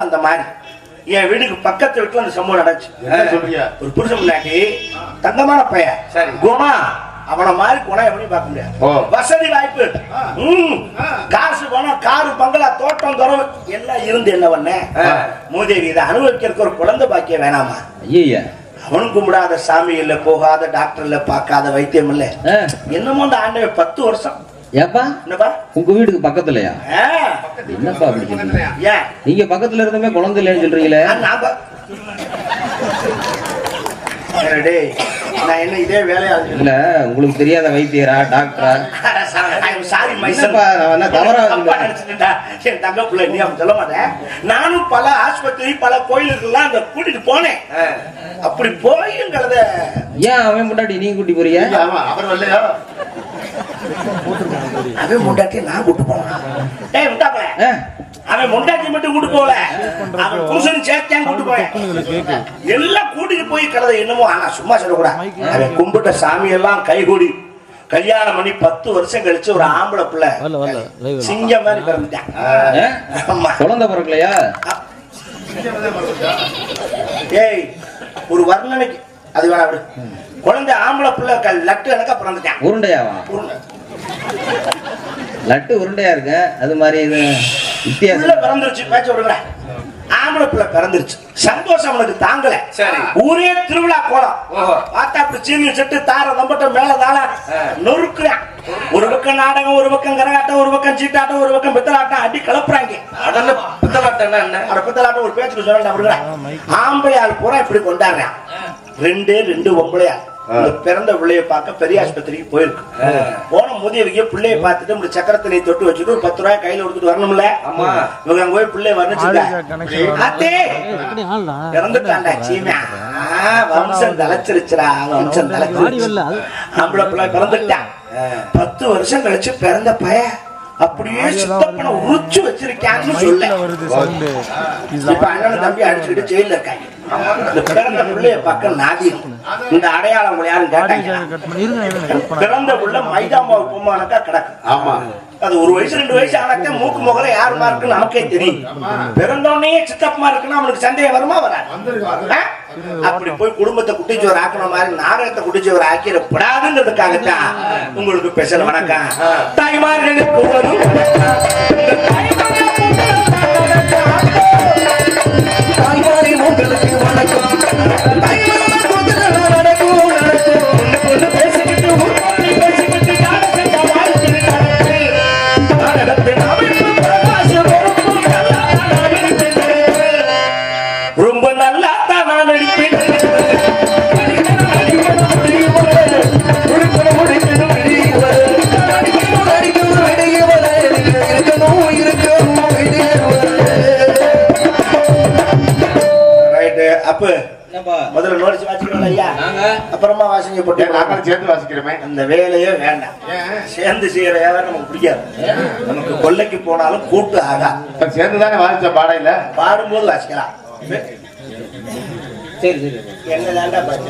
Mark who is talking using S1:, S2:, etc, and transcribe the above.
S1: அந்த மாதிரி என் வீட்டுக்கு பக்கத்து வீட்டுல அந்த சம்பவம் நடந்துச்சு. ஒரு புருஷன் முன்னாடி தங்கமான பையன், சரி குணா, அவனை மாதிரி குணம் எப்படி பார்க்க முடியாது. வசதி வாய்ப்பு, காசு பணம், காரு பங்களா, தோட்டம் துறவு எல்லாம் இருந்து என்ன பண்ண மூதேவி இதை அனுபவிக்கிறதுக்கு ஒரு குழந்தை பாக்கிய வேணாமா? ஐயா, அவனும் கும்பிடாத சாமி இல்ல, போகாத டாக்டர் இல்ல, பார்க்காத வைத்தியம் இல்ல, என்னமோ அந்த ஆண்டவன் 10 வருஷம். ஏப்பா என்னப்பா உங்க வீட்டுக்கு பக்கத்துலயா? என்னப்பா அப்படி சொல்றீங்க? ஏன் நீங்க பக்கத்துல இருந்தமே குழந்தை இல்லைன்னு சொல்றீங்களே? நான் என்ன இதே வேலையா இல்ல, உங்களுக்கு தெரியாத வைத்தியரா டாக்டரா? சாரி மைசப்பா, நான் தவறா என் தங்க பிள்ளை நீ அப்படி சொல்ல மாட்டேன். நானும் பல ஆஸ்பத்திரி பல கோயிலுக்கெல்லாம் அந்த கூட்டிட்டு போனேன். அப்படி போயுங்கிறத ஏன் அவன் முன்னாடி நீங்க கூட்டி போறீங்க? அவர் வரலையா? அவன் முண்டாட்டி நான் கூட்டு போனேன். அவன் முண்டாட்டி மட்டும் கூட்டு போல, அவன் புருஷன் சேர்த்தான் கூட்டு போயேன். எல்லாம் கூட்டிட்டு போய் கலதை என்னமோ. ஆனா சும்மா சொல்லக்கூடாது, அவன் கும்பிட்ட சாமி எல்லாம் கைகூடி கல்யாணம் பண்ணி 10 வருஷம் கழிச்சு ஒரு ஆம்பளை பிள்ளை சிங்கம் மாதிரி பிறந்துட்டான். குழந்தை பிறக்கலையா? ஏய், ஒரு வர்ணனைக்கு அது வேணா விடு. குழந்தை ஆம்பளை பிள்ளை லட்டு எனக்கா பிறந்துட்டான். உருண்டையாவா? லட்டு உருண்டையா இருக்கு. அது மாதிரி இது வித்தியாசம் பிறந்துருச்சு. பேச்ச விடுறேன். ஆம்பளை பிள்ளை பிறந்துருச்சு. சந்தோஷம் அவனுக்கு தாங்கல. சரி, ஊரே திருவிழா கோலம் பார்த்தா அப்படி சீனி செட்டு தார நம்பட்ட மேல தாள நொறுக்குறான். ஒரு பக்கம் நாடகம், ஒரு பக்கம் கரகாட்டம், ஒரு பக்கம் சீட்டாட்டம், ஒரு பக்கம் பித்தலாட்டம் அடி கலப்புறாங்க. அதெல்லாம் பித்தலாட்டம் என்ன? பித்தலாட்டம் ஒரு பேச்சுக்கு சொல்ல. ஆம்பளை ஆள் பூரா இப்படி கொண்டாடுறான். 2 பொம்பளையா பிறந்த பிள்ளைய பார்க்க பெரிய ஆஸ்பத்திரிக்கு போயிருக்கு. போன முதியவங்க பிள்ளைய பார்த்துட்டு இப்படி சக்கரத்தினை தொட்டு வச்சுட்டு ஒரு 10 ரூபாய் கையில கொடுத்துட்டு வரணும்ல. இவங்க அங்க போய் பிள்ளைய வர்ணிச்சுட்டாண்டா. சீமா வம்சம் தலைச்சிருச்சுரா, வம்சம் தலைச்சிருச்சு. ஆம்பளை பிள்ளை பிறந்துட்டான். 10 வருஷம் கழிச்சு பிறந்த பைய அப்படியே சித்தப்பனை உரிச்சு வச்சிருக்கான்னு சொல்ல. இப்ப அண்ணன் தம்பி அடிச்சுக்கிட்டு ஜெயில இருக்காங்க. பிறந்த பிள்ளைய பக்கம் நாதி இந்த அடையாளம் யாரும் கேட்டாங்க. பிறந்த புள்ள மைதா மாவு பொம்மானக்கா கிடக்கு. ஆமா, அது 1 வயசு 2 வயசு ஆனக்க மூக்கு முகல யாருமா இருக்குன்னு நமக்கே தெரியும். பிறந்தோடனே சித்தப்பமா இருக்குன்னா அவனுக்கு சந்தேகம் வருமா? வராது. அப்படி போய் குடும்பத்தை குட்டிச்சோர் ஆக்கணும் மாதிரி நாடகத்தை குட்டிச்சோர் ஆக்கிடப்படாதுங்கிறதுக்காகத்தான் உங்களுக்கு ஸ்பெஷல் வணக்கம். தாய்மார்களுக்கு வரும் தாய்மாரி உங்களுக்கு வணக்கம். ரொம்ப நல்லா தான் நான் நடிப்பேன். அப்ப முதல்ல நோடிச்சு வாசிக்கிறோம் ஐயா, அப்புறமா வாசிங்க போட்டு நாங்களும் சேர்ந்து வாசிக்கிறோமே. அந்த வேலையே வேண்டாம், சேர்ந்து செய்யற வேலை நமக்கு பிடிக்காது. நமக்கு கொல்லைக்கு போனாலும் கூட்டு ஆகா. சேர்ந்துதானே வாசிச்ச பாடையில பாடும்போது வாசிக்கலாம். சரி சரி, என்ன தாண்டா பாச்சு